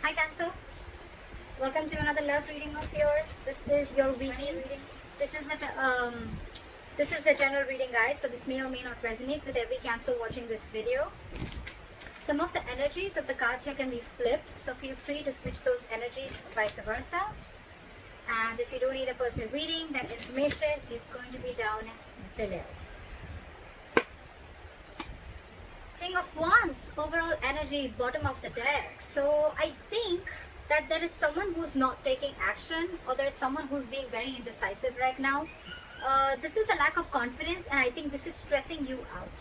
Hi Cancer, welcome to another love reading of yours. This is your weekly reading. This is the general reading, guys. So this may or may not resonate with every Cancer watching this video. Some of the energies of the cards here can be flipped, so feel free to switch those energies, vice versa. And if you do need a personal reading, that information is going to be down below. King of Wands, overall energy, bottom of the deck. So I think that there is someone who's not taking action, or there is someone who's being very indecisive right now. This is a lack of confidence, and I think this is stressing you out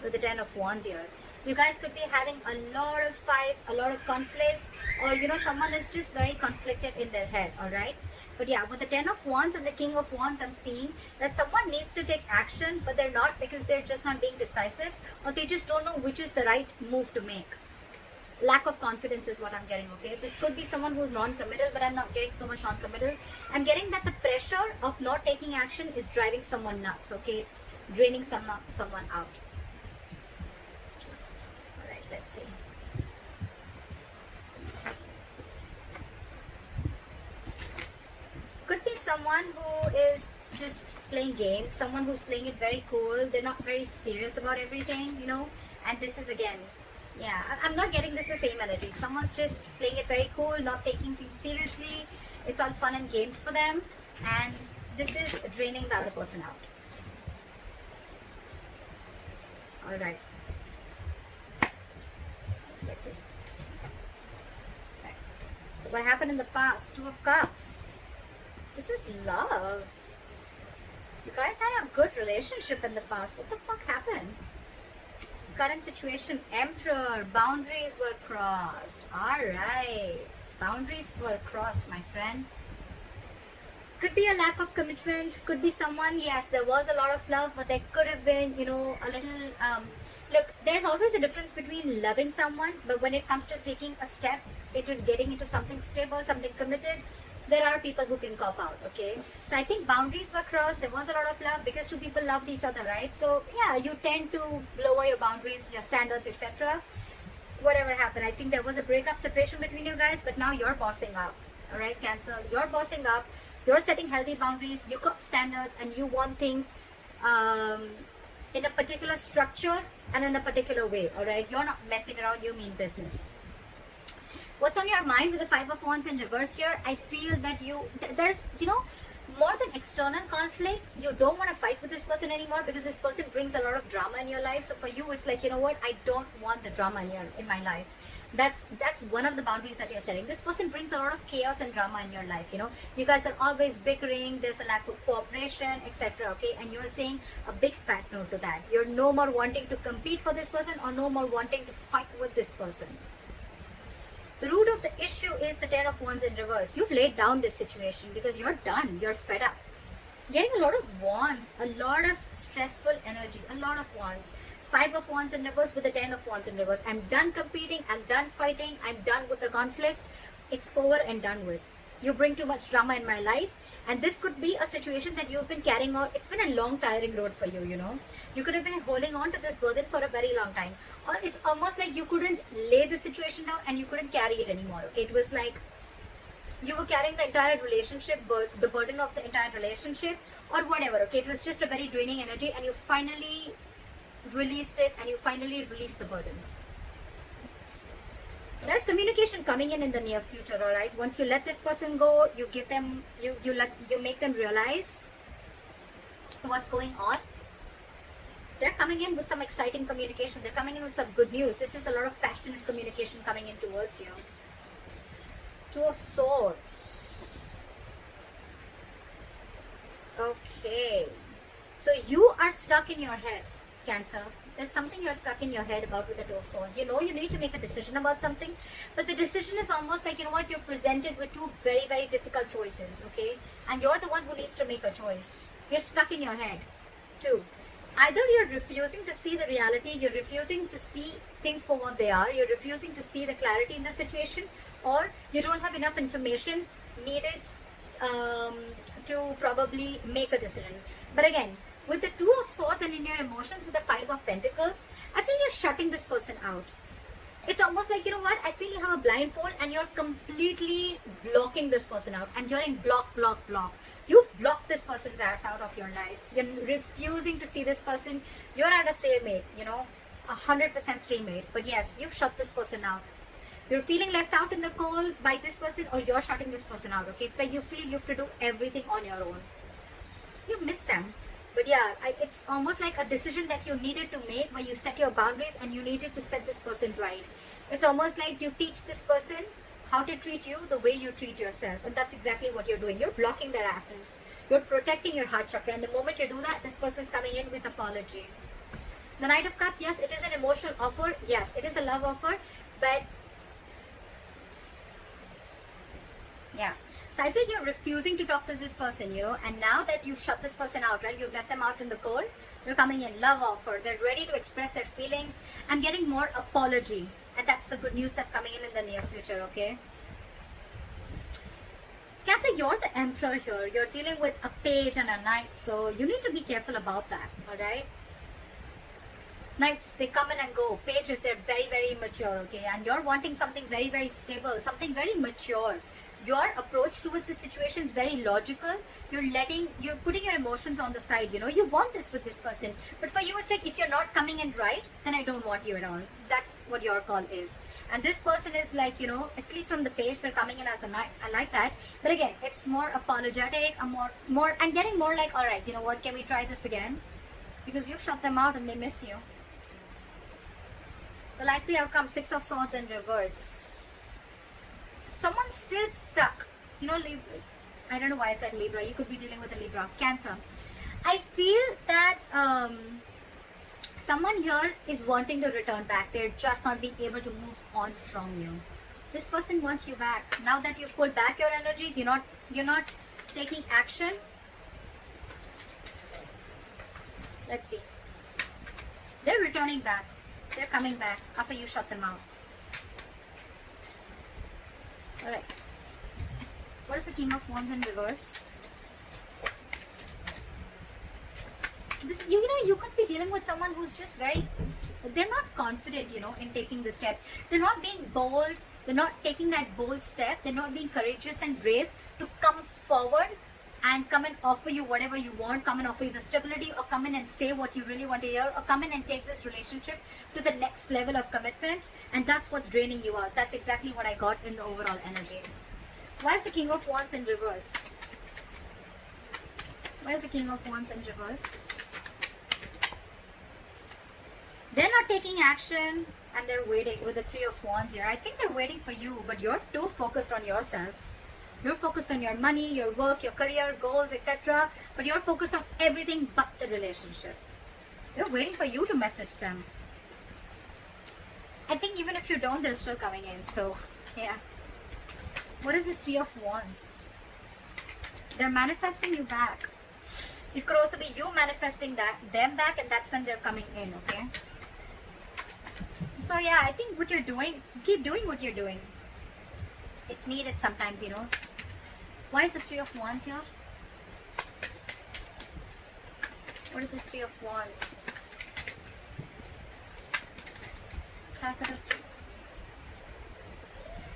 with the Ten of Wands here. You guys could be having a lot of fights, a lot of conflicts, or someone is just very conflicted in their head, alright? But yeah, with the Ten of Wands and the King of Wands, I'm seeing that someone needs to take action, but they're not, because they're just not being decisive, or they just don't know which is the right move to make. Lack of confidence is what I'm getting, okay? This could be someone who's non-committal, but I'm not getting so much non-committal. I'm getting that the pressure of not taking action is driving someone nuts, okay? It's draining someone out. Alright, let's see. Could be someone who is just playing games, someone who's playing it very cool. They're not very serious about everything, and this is again, yeah, I'm not getting this the same energy. Someone's just playing it very cool, not taking things seriously. It's all fun and games for them, and this is draining the other person out. Alright, let's see. Right. So what happened in the past? Two of Cups. This is love. You guys had a good relationship in the past. What the fuck happened? Current situation, Emperor. Boundaries were crossed. Alright. Boundaries were crossed, my friend. Could be a lack of commitment. Could be someone, yes, there was a lot of love, but there could have been, a little... look, there's always a difference between loving someone, but when it comes to taking a step into getting into something stable, something committed, there are people who can cop out, okay? So I think boundaries were crossed. There was a lot of love because two people loved each other, right? So yeah, you tend to lower your boundaries, your standards, etc. Whatever happened, I think there was a breakup, separation between you guys, but now you're bossing up, all right, Cancer? You're bossing up. You're setting healthy boundaries. You got standards, and you want things in a particular structure and in a particular way, all right? You're not messing around. You mean business. What's on your mind with the Five of Wands in reverse here? I feel that there's, more than external conflict, you don't want to fight with this person anymore because this person brings a lot of drama in your life. So for you, it's like, what? I don't want the drama in my life. That's one of the boundaries that you're setting. This person brings a lot of chaos and drama in your life, You guys are always bickering. There's a lack of cooperation, etc. Okay, and you're saying a big fat no to that. You're no more wanting to compete for this person, or no more wanting to fight with this person. The root of the issue is the Ten of Wands in reverse. You've laid down this situation because you're done. You're fed up. Getting a lot of wands, a lot of stressful energy, a lot of wands. Five of Wands in reverse with the Ten of Wands in reverse. I'm done competing. I'm done fighting. I'm done with the conflicts. It's over and done with. You bring too much drama in my life. And this could be a situation that you've been carrying on. It's been a long, tiring road for you, You could have been holding on to this burden for a very long time. Or it's almost like you couldn't lay the situation down and you couldn't carry it anymore. Okay? It was like you were carrying the entire relationship, the burden of the entire relationship, or whatever. Okay? It was just a very draining energy, and you finally released it, and you finally released the burdens. There's communication coming in the near future, all right? Once you let this person go, you give them, you make them realize what's going on. They're coming in with some exciting communication. They're coming in with some good news. This is a lot of passionate communication coming in towards you. Two of Swords. Okay. So you are stuck in your head, Cancer. There's something you're stuck in your head about with the Two of Swords. You need to make a decision about something, but the decision is almost like, you're presented with two very, very difficult choices, okay? And you're the one who needs to make a choice. You're stuck in your head. Two, either you're refusing to see the reality, you're refusing to see things for what they are, you're refusing to see the clarity in the situation, or you don't have enough information needed to probably make a decision. But again, with the Two of Swords and in your emotions with the Five of Pentacles, I feel you're shutting this person out. It's almost like, you know what, I feel you have a blindfold and you're completely blocking this person out, and you're in block, block, block. You block this person's ass out of your life. You're refusing to see this person. You're at a stalemate, 100% stalemate. But yes, you've shut this person out. You're feeling left out in the cold by this person, or you're shutting this person out, okay? It's like you feel you have to do everything on your own. You miss them. But yeah, it's almost like a decision that you needed to make, where you set your boundaries and you needed to set this person right. It's almost like you teach this person how to treat you the way you treat yourself. And that's exactly what you're doing. You're blocking their asses. You're protecting your heart chakra. And the moment you do that, this person's coming in with apology. The Knight of Cups, yes, it is an emotional offer. Yes, it is a love offer. But yeah. So I feel you're refusing to talk to this person, and now that you've shut this person out, right? You've left them out in the cold. They're coming in, love offer. They're ready to express their feelings. I'm getting more apology. And that's the good news that's coming in the near future, okay? Cancer, you're the Emperor here. You're dealing with a page and a knight. So you need to be careful about that, alright? Knights, they come in and go. Pages, they're very, very immature, okay? And you're wanting something very, very stable, something very mature. Your approach towards the situation is very logical. You're putting your emotions on the side, you want this with this person. But for you, it's like, if you're not coming in right, then I don't want you at all. That's what your call is. And this person is like, at least from the page, they're coming in as the knight. I like that. But again, it's more apologetic. I'm getting more like, all right, you know what, can we try this again? Because you've shut them out and they miss you. The likely outcome, 6 of Swords in reverse. Someone's still stuck. Libra. I don't know why I said Libra. You could be dealing with a Libra. Cancer. I feel that someone here is wanting to return back. They're just not being able to move on from you. This person wants you back. Now that you've pulled back your energies, you're not taking action. Let's see. They're returning back. They're coming back after you shut them out. Alright. What is the King of Wands in reverse? This, you could be dealing with someone who's just they're not confident, in taking the step. They're not being bold. They're not taking that bold step. They're not being courageous and brave to come forward and come and offer you whatever you want, come and offer you the stability, or come in and say what you really want to hear, or come in and take this relationship to the next level of commitment. And that's what's draining you out. That's exactly what I got in the overall energy. Why is the King of Wands in reverse? Why is the King of Wands in reverse? They're not taking action and they're waiting with the Three of Wands here. I think they're waiting for you, but you're too focused on yourself. You're focused on your money, your work, your career, goals, etc. But you're focused on everything but the relationship. They're waiting for you to message them. I think even if you don't, they're still coming in. So, yeah. What is this Three of Wands? They're manifesting you back. It could also be you manifesting them back, and that's when they're coming in, okay? So, yeah, I think what you're doing, keep doing what you're doing. It's needed sometimes, Why is the Three of Wands here? What is this Three of Wands?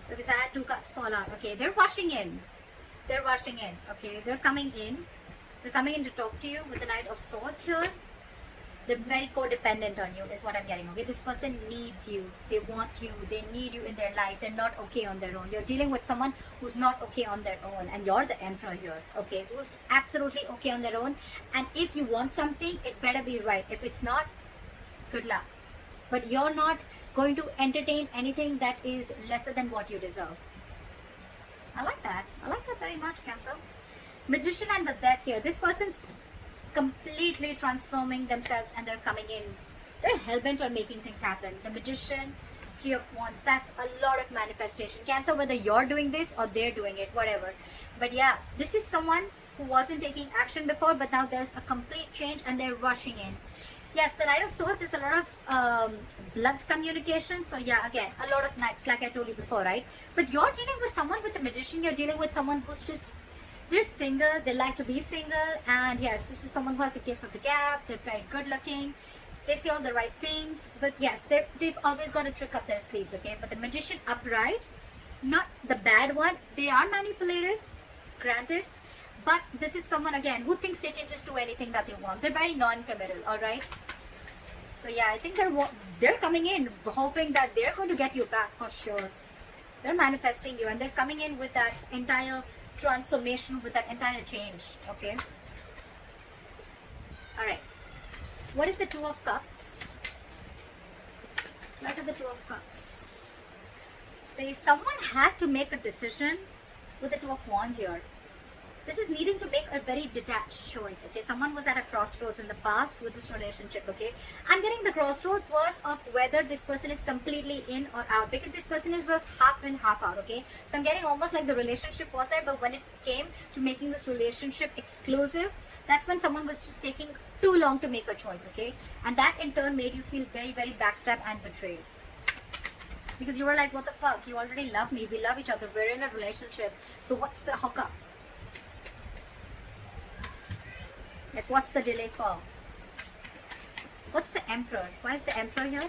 Because I had 2 cards fall out. Okay, they're rushing in. They're rushing in. Okay, they're coming in. They're coming in to talk to you with the Knight of Swords here. They're very codependent on you is what I'm getting. Okay, this person needs you. They want you. They need you in their life. They're not okay on their own. You're dealing with someone who's not okay on their own, and you're the Emperor here. Okay, who's absolutely okay on their own. And if you want something, it better be right. If it's not, good luck. But you're not going to entertain anything that is lesser than what you deserve. I like that. I like that very much, Cancer. Magician and the Death here. This person's completely transforming themselves and they're coming in. They're hell-bent on making things happen. The Magician, Three of Wands, that's a lot of manifestation. Cancer, whether you're doing this or they're doing it, whatever. But yeah, this is someone who wasn't taking action before, but now there's a complete change and they're rushing in. Yes, the Knight of Swords is a lot of blood communication. So yeah, again, a lot of knights, like I told you before, right? But you're dealing with someone with a Magician. You're dealing with someone who's just, they're single. They like to be single. And yes, this is someone who has the gift of the gab. They're very good looking. They say all the right things, but yes, they've always got a trick up their sleeves, okay? But the Magician upright, not the bad one, they are manipulative, granted, but this is someone, again, who thinks they can just do anything that they want. They're very non-committal, all right? So yeah, I think they're coming in hoping that they're going to get you back for sure. They're manifesting you, and they're coming in with that entire transformation, with that entire change, okay? All right. What is the Two of Cups? What are the Two of Cups? Say someone had to make a decision with the Two of Wands here. This is needing to make a very detached choice, okay? Someone was at a crossroads in the past with this relationship, okay? I'm getting the crossroads was of whether this person is completely in or out, because this person was half in, half out, okay? So I'm getting almost like the relationship was there, but when it came to making this relationship exclusive, that's when someone was just taking too long to make a choice, okay? And that in turn made you feel very, very backstabbed and betrayed. Because you were like, what the fuck? You already love me. We love each other. We're in a relationship. So what's the hookup? Like, what's the delay for? What's the Emperor? Why is the Emperor here?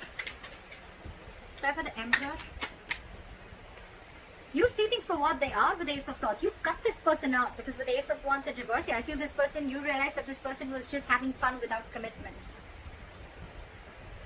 Try for the Emperor. You see things for what they are with the Ace of Swords. You cut this person out, because with the Ace of Wands in reverse, yeah, I feel this person, you realize that this person was just having fun without commitment.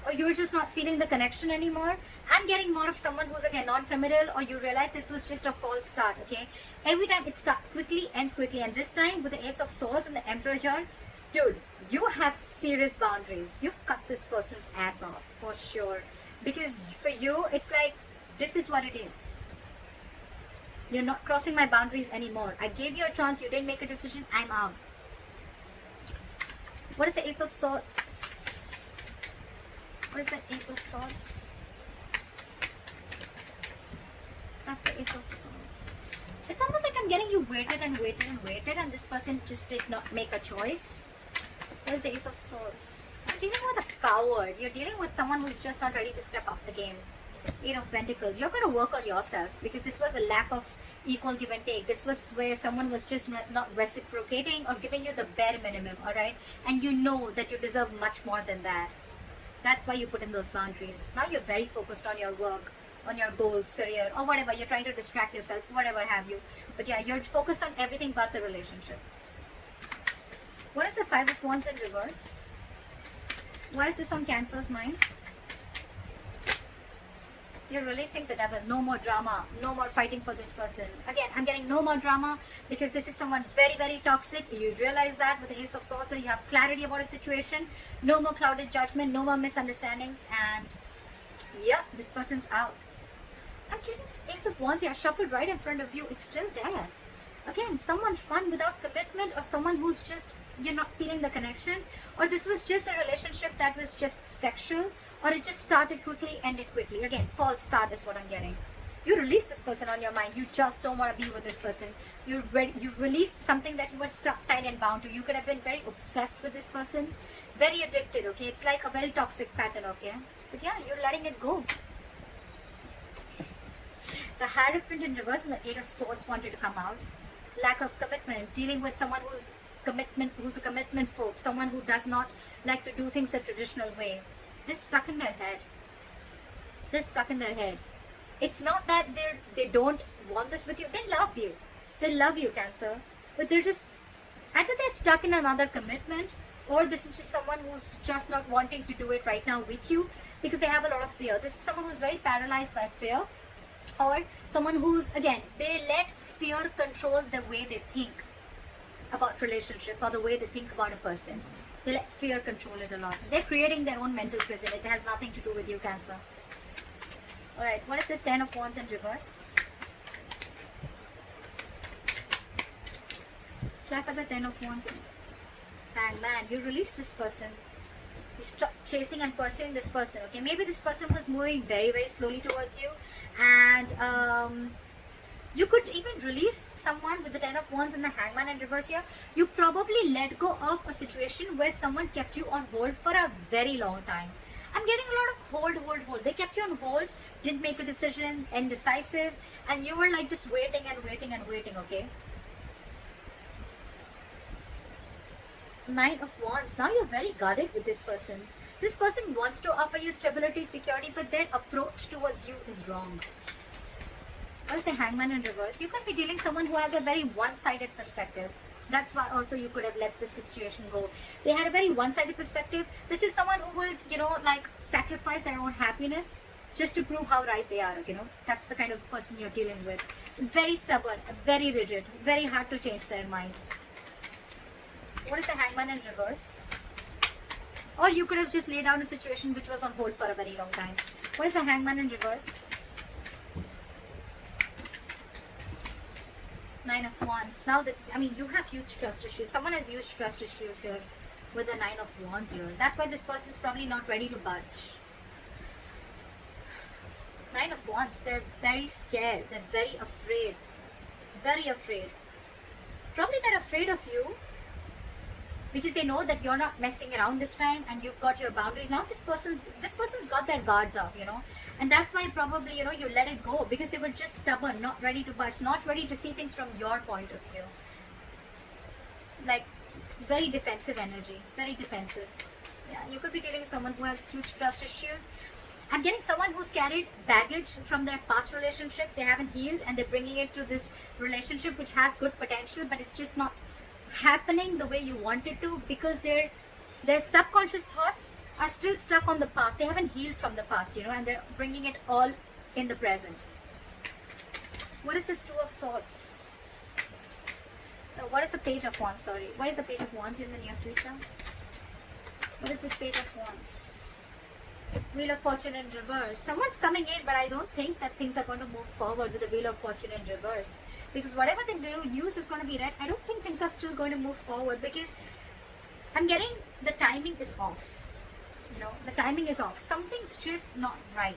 Or you're just not feeling the connection anymore. I'm getting more of someone who's again non-committal, or you realize this was just a false start, okay? Every time it starts quickly, ends quickly, and this time with the Ace of Swords and the Emperor here, dude, you have serious boundaries. You've cut this person's ass off, for sure. Because for you, it's like, this is what it is. You're not crossing my boundaries anymore. I gave you a chance, you didn't make a decision, I'm out. What is the Ace of Swords? What is the Ace of Swords? That's the Ace of Swords. It's almost like I'm getting you waited and waited and waited, and this person just did not make a choice. What is the Ace of Swords? You're dealing with a coward. You're dealing with someone who's just not ready to step up the game. Eight of Pentacles. You're going to work on yourself, because this was a lack of equal give and take. This was where someone was just not reciprocating or giving you the bare minimum, all right? And you know that you deserve much more than that. That's why you put in those boundaries. Now you're very focused on your work, on your goals, career, or whatever. You're trying to distract yourself, whatever have you. But yeah, you're focused on everything but the relationship. What is the Five of Wands in reverse? Why is this on Cancer's mind? You're releasing the devil. No more drama. No more fighting for this person. Again, I'm getting no more drama, because this is someone very, very toxic. You realize that with the Ace of Swords, so you have clarity about a situation. No more clouded judgment. No more misunderstandings. And yeah, this person's out. I'm getting this Ace of Wands here shuffled right in front of you. It's still there. Again, someone fun without commitment, or someone who's just, you're not feeling the connection, or this was just a relationship that was just sexual, or it just started quickly, ended quickly. Again, false start is what I'm getting. You release this person on your mind. You just don't want to be with this person. You released something that you were stuck, tied and bound to. You could have been very obsessed with this person, very addicted, okay? It's like a very toxic pattern, okay? But yeah, you're letting it go. The Hierophant in reverse and the Eight of Swords wanted to come out. Lack of commitment, dealing with someone who's a commitment folk, someone who does not like to do things a traditional way. They're stuck in their head. They're stuck in their head. It's not that they don't want this with you. They love you. They love you, Cancer. But they're just, either they're stuck in another commitment, or this is just someone who's just not wanting to do it right now with you, because they have a lot of fear. This is someone who's very paralyzed by fear, or someone who's, again, they let fear control the way they think about relationships, or the way they think about a person. They let fear control it a lot. They're creating their own mental prison. It has nothing to do with you, Cancer. Alright, what is this Ten of Wands in reverse? Try for the Ten of Wands in. And man, you release this person. You stop chasing and pursuing this person, okay? Maybe this person was moving very, very slowly towards you, and you could even release someone with the Ten of Wands and the Hangman in reverse here. You probably let go of a situation where someone kept you on hold for a very long time. I'm getting a lot of hold. They kept you on hold, didn't make a decision, indecisive, and you were like just waiting and waiting and waiting, okay? Nine of Wands. Now you're very guarded with this person. This person wants to offer you stability, security, but their approach towards you is wrong. What is the Hangman in reverse? You could be dealing with someone who has a very one-sided perspective. That's why also you could have let this situation go. They had a very one-sided perspective. This is someone who will, like sacrifice their own happiness just to prove how right they are, That's the kind of person you're dealing with. Very stubborn, very rigid, very hard to change their mind. What is the Hangman in reverse? Or you could have just laid down a situation which was on hold for a very long time. What is the Hangman in reverse? Nine of Wands. Now that, you have huge trust issues. Someone has huge trust issues here with the Nine of Wands here. That's why this person is probably not ready to budge. Nine of Wands. They're very scared. They're very afraid. Very afraid. Probably they're afraid of you because they know that you're not messing around this time and you've got your boundaries. Now this person's got their guards up, and that's why probably, you let it go because they were just stubborn, not ready to budge, not ready to see things from your point of view. Like, very defensive energy, very defensive. Yeah, you could be dealing with someone who has huge trust issues. I'm getting someone who's carried baggage from their past relationships. They haven't healed and they're bringing it to this relationship which has good potential, but it's just not happening the way you want it to because their subconscious thoughts are still stuck on the past. They haven't healed from the past, and they're bringing it all in the present. What is this Two of Swords? What is the Page of Wands? Sorry. Why is the Page of Wands in the near future? What is this Page of Wands? Wheel of Fortune in reverse. Someone's coming in, but I don't think that things are going to move forward with the Wheel of Fortune in reverse. Because whatever they do use is going to be red. I don't think things are still going to move forward because I'm getting the timing is off. The timing is off. Something's just not right.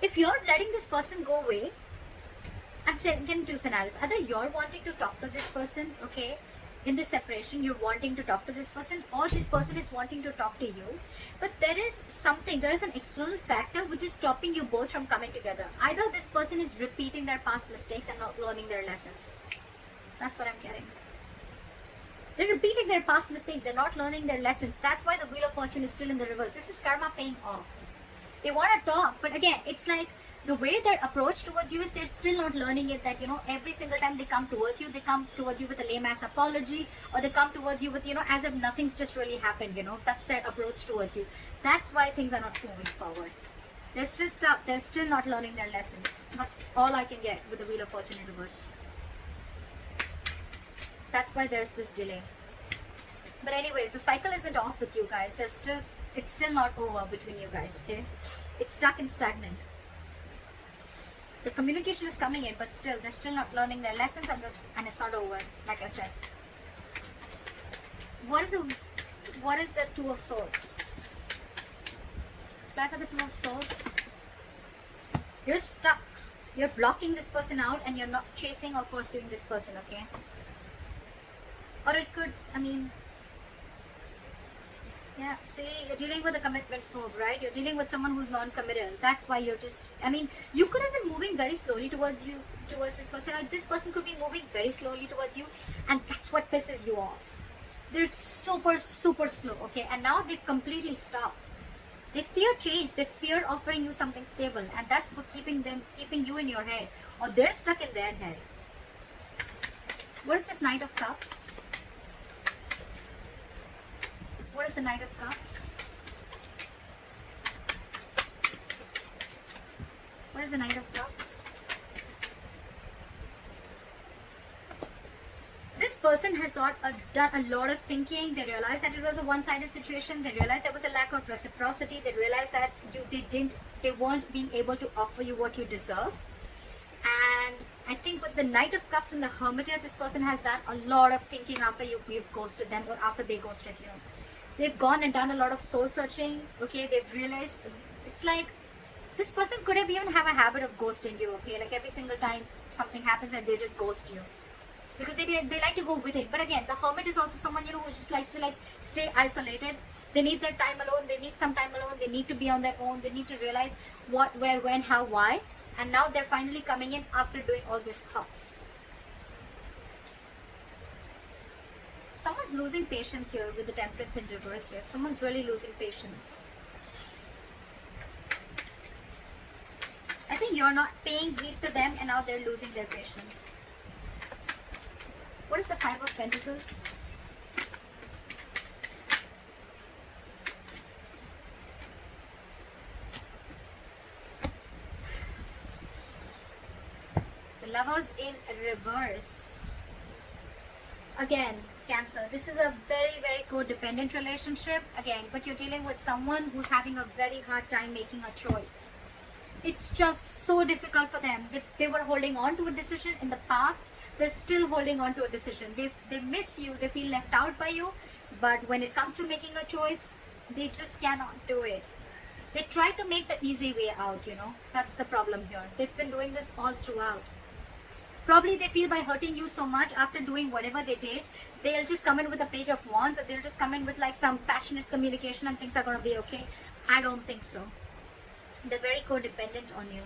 If you're letting this person go away, I'm getting two scenarios. Either you're wanting to talk to this person, okay, in this separation, you're wanting to talk to this person, or this person is wanting to talk to you. But there is an external factor which is stopping you both from coming together. Either this person is repeating their past mistakes and not learning their lessons. That's what I'm getting. They're repeating their past mistakes. They're not learning their lessons. That's why the Wheel of Fortune is still in the reverse. This is karma paying off. They want to talk, but again, it's like the way their approach towards you is they're still not learning it that, every single time they come towards you with a lame-ass apology, or they come towards you with, as if nothing's just really happened, That's their approach towards you. That's why things are not moving forward. They're still stuck. They're still not learning their lessons. That's all I can get with the Wheel of Fortune in reverse. That's why there's this delay. But anyways, the cycle isn't off with you guys. It's still not over between you guys, okay? It's stuck and stagnant. The communication is coming in, but still, they're still not learning their lessons and it's not over, like I said. What is the Two of Swords? Back at the Two of Swords. You're stuck. You're blocking this person out and you're not chasing or pursuing this person, okay? Or it could, yeah, see, you're dealing with a commitment phobe, right? You're dealing with someone who's non-committal. That's why you're just, you could have been moving very slowly towards this person, or this person could be moving very slowly towards you, and that's what pisses you off. They're super, super slow, okay? And now they've completely stopped. They fear change. They fear offering you something stable, and that's what keeping you in your head, or they're stuck in their head. What is this Knight of Cups? What is the Knight of Cups? What is the Knight of Cups? This person has done a lot of thinking. They realized that it was a one-sided situation. They realized there was a lack of reciprocity. They realized that they weren't being able to offer you what you deserve. And I think with the Knight of Cups and the Hermit here, this person has done a lot of thinking after you've ghosted them or after they ghosted you. They've gone and done a lot of soul searching, okay? They've realized, it's like, this person could have even have a habit of ghosting you, okay? Like every single time something happens and they just ghost you. Because they like to go with it. But again, the Hermit is also someone, who just likes to stay isolated. They need their time alone. They need some time alone. They need to be on their own. They need to realize what, where, when, how, why. And now they're finally coming in after doing all these thoughts. Someone's losing patience here with the Temperance in reverse here. Someone's really losing patience. I think you're not paying heed to them and now they're losing their patience. What is the Five of Pentacles? The Lovers in reverse. Again, Cancer, this is a very, very codependent relationship. Again, but you're dealing with someone who's having a very hard time making a choice. It's just so difficult for them. They were holding on to a decision in the past. They're still holding on to a decision. They miss you. They feel left out by you. But when it comes to making a choice, they just cannot do it. They try to make the easy way out, you know. That's the problem here. They've been doing this all throughout. Probably they feel by hurting you so much after doing whatever they did, they'll just come in with a Page of Wands and they'll just come in with like some passionate communication and things are going to be okay. I don't think so. They're very codependent on you.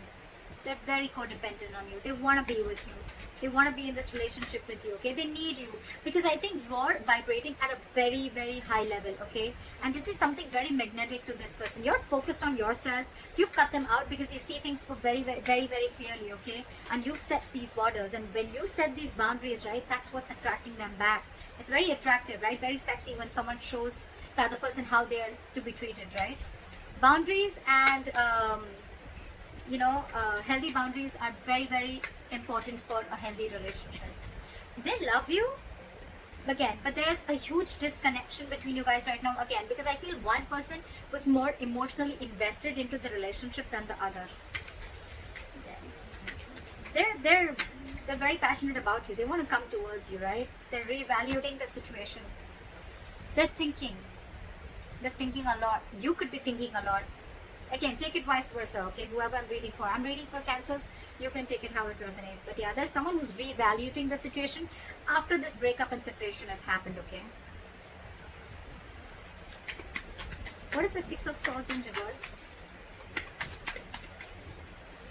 They're very codependent on you. They want to be with you. They want to be in this relationship with you, okay? They need you because I think you're vibrating at a very, very high level, okay? And this is something very magnetic to this person. You're focused on yourself. You've cut them out because you see things for very, very, very, very clearly, okay? And you set these borders. And when you set these boundaries, right, that's what's attracting them back. It's very attractive, right? Very sexy when someone shows the other person how they are to be treated, right? Boundaries and healthy boundaries are very, very important for a healthy relationship. They love you again, but there is a huge disconnection between you guys right now again, because I feel one person was more emotionally invested into the relationship than the other. They're very passionate about you. They want to come towards you, right? They're reevaluating the situation. They're thinking a lot. You could be thinking a lot. Again, take it vice versa, okay? Whoever I'm reading for. I'm reading for Cancers. You can take it how it resonates. But yeah, there's someone who's reevaluating the situation after this breakup and separation has happened, okay? What is the Six of Swords in reverse?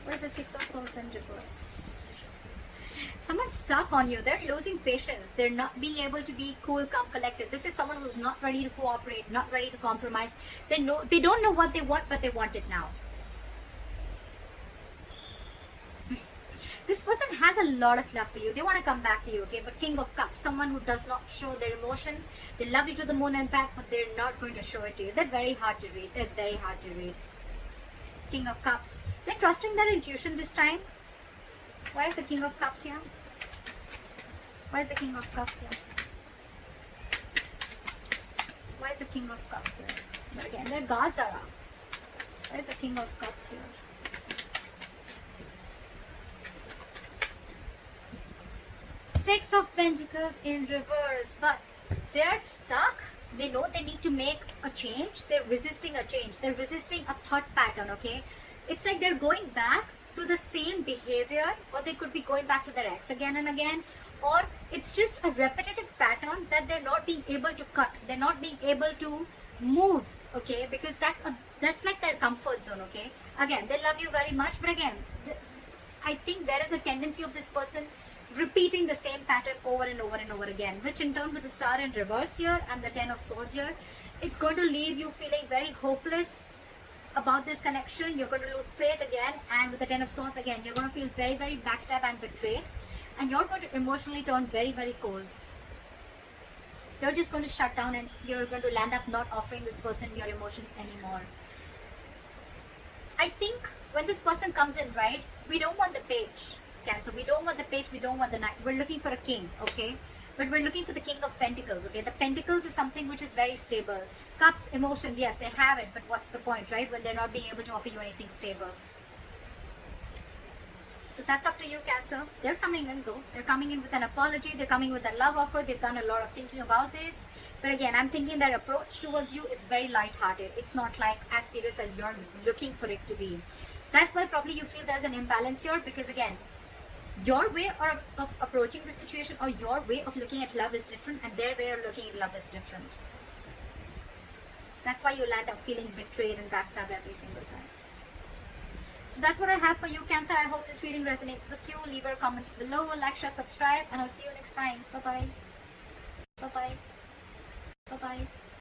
What is the Six of Swords in reverse? Someone's stuck on you. They're losing patience. They're not being able to be cool, calm, collected. This is someone who's not ready to cooperate, not ready to compromise. They don't know what they want, but they want it now. This person has a lot of love for you. They want to come back to you, okay? But King of Cups, someone who does not show their emotions. They love you to the moon and back, but they're not going to show it to you. They're very hard to read. They're very hard to read. King of Cups. They're trusting their intuition this time. Why is the King of Cups here? Why is the King of Cups here? Why is the King of Cups here? But again, their guards are up. Why is the King of Cups here? Six of Pentacles in reverse, but they're stuck. They know they need to make a change. They're resisting a change. They're resisting a thought pattern, okay? It's like they're going back to the same behavior, or they could be going back to their ex again and again, or it's just a repetitive pattern that they're not being able to cut. They're not being able to move, okay? Because that's like their comfort zone, okay? Again, they love you very much, but again, I think there is a tendency of this person repeating the same pattern over and over and over again, which in turn with the Star in reverse here and the Ten of Swords here, it's going to leave you feeling very hopeless about this connection. You're going to lose faith again, and with the Ten of Swords again, you're going to feel very, very backstabbed and betrayed, and you're going to emotionally turn very, very cold. You're just going to shut down and you're going to land up not offering this person your emotions anymore. I think when this person comes in, right, we don't want the Page, Cancer. We don't want the Page, we don't want the Knight. We're looking for a King, okay? But we're looking for the King of Pentacles, okay? The Pentacles is something which is very stable. Cups, emotions, yes, they have it, but what's the point, right? When they're not being able to offer you anything stable. So that's up to you, Cancer. They're coming in though. They're coming in with an apology. They're coming with a love offer. They've done a lot of thinking about this. But again, I'm thinking their approach towards you is very light-hearted. It's not like as serious as you're looking for it to be. That's why probably you feel there's an imbalance here, because again, your way of approaching the situation or your way of looking at love is different, and their way of looking at love is different. That's why you land up feeling betrayed and backstabbed every single time. So that's what I have for you, Cancer. I hope this reading resonates with you. Leave your comments below, like, share, subscribe, and I'll see you next time. Bye-bye. Bye-bye.